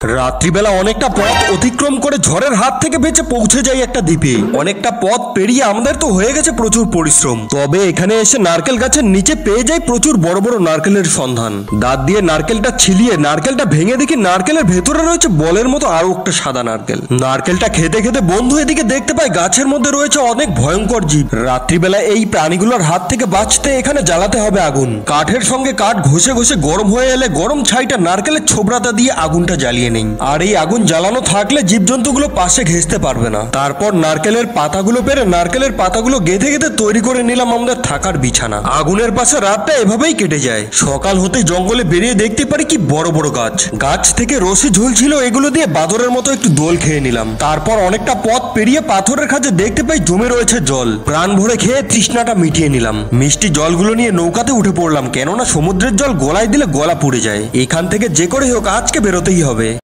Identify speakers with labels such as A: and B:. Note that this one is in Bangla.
A: রাত্রিবেলা অনেকটা পথ অতিক্রম করে ঝড়ের হাত থেকে বেঁচে পৌঁছে যাই একটা দ্বীপে। অনেকটা পথ পেরিয়ে আমাদের তো হয়ে গেছে প্রচুর পরিশ্রম, তবে এখানে এসে নারকেল গাছের নিচে পেয়ে যাই প্রচুর বড় বড় নারকেলের সন্ধান। দাঁত দিয়ে নারকেলটা ছিলিয়ে নারকেলটা ভেঙে দেখি নারকেলের ভেতরে রয়েছে বলের মতো আরো একটা সাদা নারকেল। নারকেলটা খেতে খেতে বন্ধু এদিকে দেখতে পাই গাছের মধ্যে রয়েছে অনেক ভয়ঙ্কর জীব। রাত্রিবেলা এই প্রাণীগুলোর হাত থেকে বাঁচতে এখানে জ্বালাতে হবে আগুন। কাঠের সঙ্গে কাঠ ঘষে ঘষে গরম হয়ে এলে গরম ছাইটা নারকেলের ছোবড়াটা দিয়ে আগুনটা জ্বালিয়ে নেই। আর এই আগুন জ্বালানো থাকলে জীবজন্তুগুলো পাশে ঘেঁষতে পারবে না। তারপর নারকেলের পাতাগুলো পেরে নারকেলের পাতাগুলো গেঁথে গেঁথে তৈরি করে নিলাম আমাদের থাকার বিছানা। আগুনের পাশে রাতটা এভাবেই কেটে যায়। সকাল হতে জঙ্গলে বেরিয়ে দেখতে পারি কি বড় বড় গাছ। গাছ থেকে রশি ঝুলছিল, এগুলো দিয়ে বাদরের মতো একটু দোল খেয়ে নিলাম। তারপর অনেকটা পথ পেরিয়ে পাথরের কাছে দেখতে পাই জমে রয়েছে জল। প্রাণ ভরে খেয়ে তৃষ্ণাটা মিটিয়ে নিলাম। মিষ্টি জলগুলো নিয়ে নৌকাতে উঠে পড়লাম, কেননা সমুদ্রের জল গলায় দিলে গলা পুড়ে যায়। এখান থেকে যে করে হোক আজকে বেরোতেই হবে।